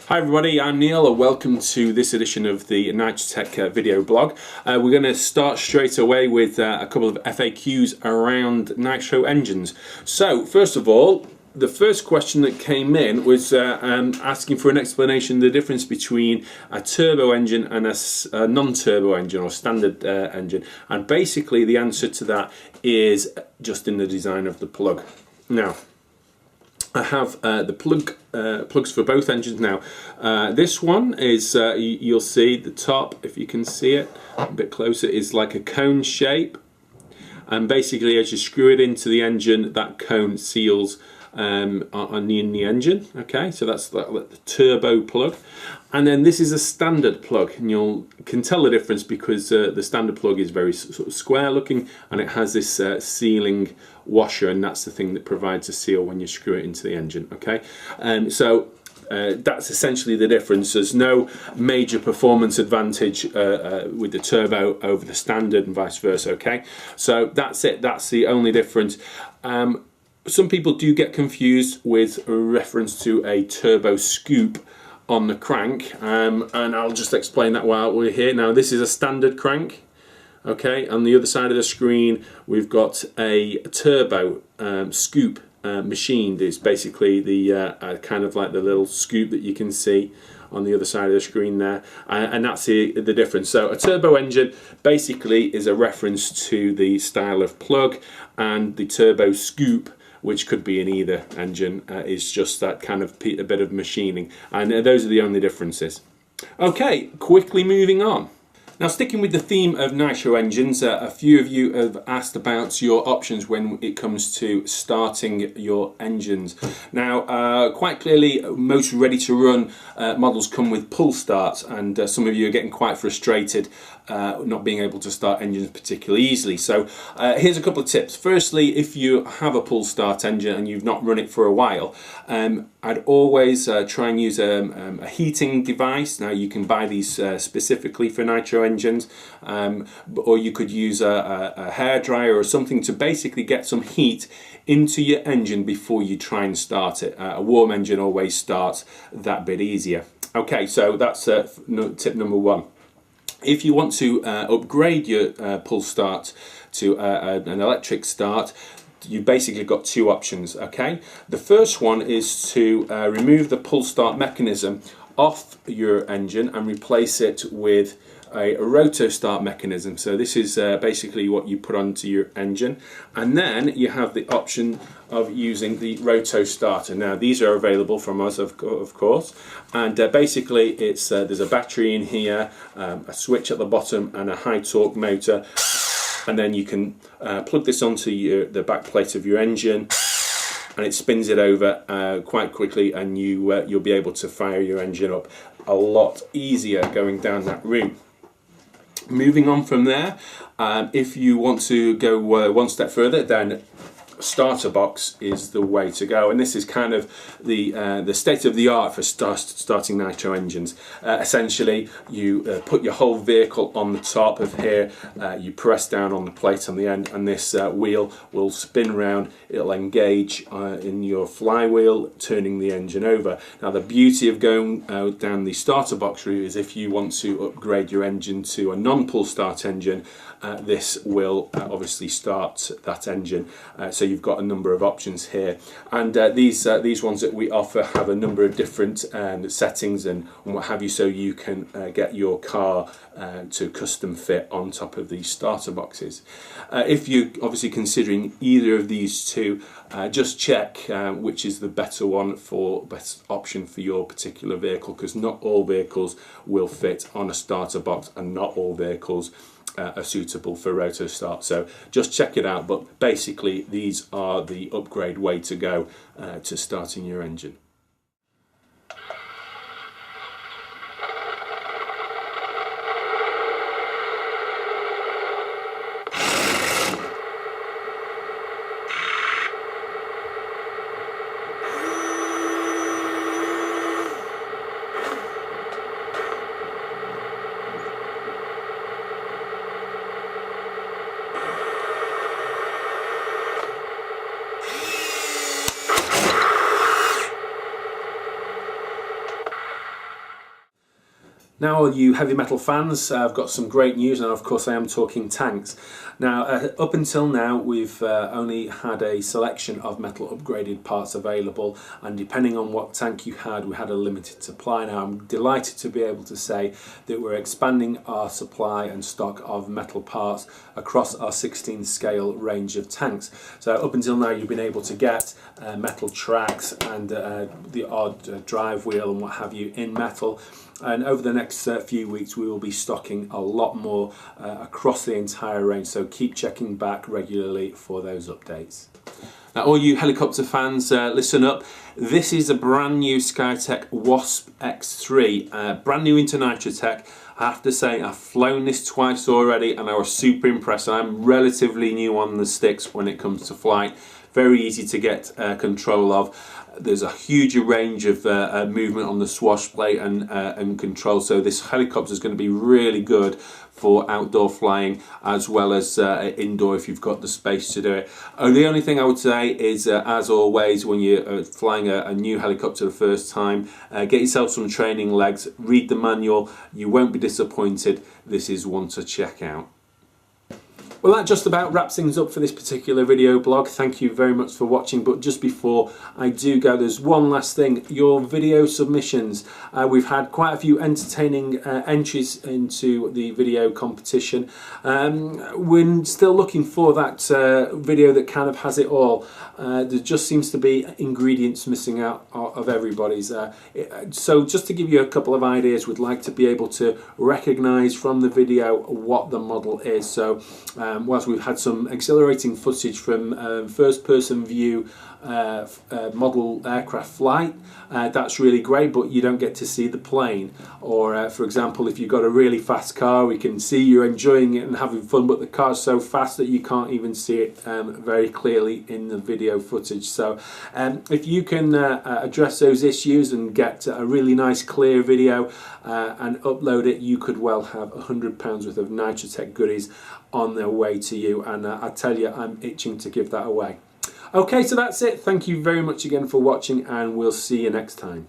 Hi everybody, I'm Neil and welcome to this edition of the Nitrotech video blog. We're going to start straight away with a couple of FAQs around nitro engines. So first of all, the first question that came in was asking for an explanation of the difference between a turbo engine and a non-turbo engine or standard engine, and basically the answer to that is just in the design of the plug. Now, I have the plugs for both engines now. This one is, you'll see the top, if you can see it a bit closer, is like a cone shape. And basically as you screw it into the engine, that cone seals in the engine. Okay, so that's the turbo plug. And then this is a standard plug, and you can tell the difference because the standard plug is very sort of square looking, and it has this sealing washer, and that's the thing that provides a seal when you screw it into the engine. Okay, so that's essentially the difference. There's no major performance advantage with the turbo over the standard and vice versa. Okay, so that's it, that's the only difference. Some people do get confused with reference to a turbo scoop on the crank, and I'll just explain that while we're here. Now, this is a standard crank. Okay, on the other side of the screen we've got a turbo scoop machined. It's basically the kind of like the little scoop that you can see on the other side of the screen there, and that's the difference. So a turbo engine basically is a reference to the style of plug, and the turbo scoop, which could be in either engine, is just that kind of a bit of machining, and those are the only differences. Okay, quickly moving on. Now, sticking with the theme of nitro engines, a few of you have asked about your options when it comes to starting your engines. Now, quite clearly, most ready-to-run models come with pull starts, and some of you are getting quite frustrated not being able to start engines particularly easily. So here's a couple of tips. Firstly, if you have a pull start engine and you've not run it for a while, I'd always try and use a heating device. Now, you can buy these specifically for nitro engines, or you could use a hairdryer or something to basically get some heat into your engine before you try and start it. A warm engine always starts that bit easier. Okay, so that's tip number one. If you want to upgrade your pull start to an electric start, you've basically got two options. Okay, the first one is to remove the pull start mechanism off your engine and replace it with a roto start mechanism. So this is basically what you put onto your engine, and then you have the option of using the roto starter. Now, these are available from us, of course, and basically it's there's a battery in here, a switch at the bottom, and a high torque motor, and then you can plug this onto the back plate of your engine, and it spins it over quite quickly, and you'll be able to fire your engine up a lot easier going down that route. Moving on from there, if you want to go one step further, then starter box is the way to go, and this is kind of the state of the art for starting nitro engines. Essentially, you put your whole vehicle on the top of here, you press down on the plate on the end, and this wheel will spin round. It'll engage in your flywheel, turning the engine over. Now, the beauty of going down the starter box route is if you want to upgrade your engine to a non-pull start engine, this will obviously start that engine. So you've got a number of options here, and these ones that we offer have a number of different settings and what have you, so you can get your car to custom fit on top of these starter boxes. If you're obviously considering either of these two, just check which is the better option for your particular vehicle, because not all vehicles will fit on a starter box, and not all vehicles are suitable for roto start. So just check it out, but basically these are the upgrade way to go to starting your engine. Now, all you heavy metal fans, I've got some great news, and of course I am talking tanks. Now, up until now, we've only had a selection of metal upgraded parts available, and depending on what tank you had, we had a limited supply. Now, I'm delighted to be able to say that we're expanding our supply and stock of metal parts across our 16 scale range of tanks. So up until now, you've been able to get metal tracks and the odd drive wheel and what have you in metal. And over the next few weeks we will be stocking a lot more across the entire range, so keep checking back regularly for those updates. Now, all you helicopter fans, listen up. This is a brand new Skytech Wasp X3, brand new into Nitrotech. I have to say, I've flown this twice already and I was super impressed. I'm relatively new on the sticks when it comes to flight. Very easy to get control of. There's a huge range of movement on the swash plate and control, so this helicopter is going to be really good for outdoor flying as well as indoor if you've got the space to do it. The only thing I would say is, as always, when you're flying a new helicopter the first time, get yourself some training legs, read the manual, you won't be disappointed. This is one to check out. Well, that just about wraps things up for this particular video blog. Thank you very much for watching, but just before I do go, there's one last thing. Your video submissions. We've had quite a few entertaining entries into the video competition. We're still looking for that video that kind of has it all. There just seems to be ingredients missing out of everybody's. So just to give you a couple of ideas, we'd like to be able to recognise from the video what the model is. So whilst we've had some exhilarating footage from first person view model aircraft flight, that's really great, but you don't get to see the plane. Or for example, if you've got a really fast car, we can see you're enjoying it and having fun, but the car's so fast that you can't even see it very clearly in the video footage. So if you can address those issues and get a really nice clear video and upload it, you could well have £100 worth of Nitrotech goodies on their way to you, and I tell you, I'm itching to give that away. Okay, so that's it. Thank you very much again for watching, and we'll see you next time.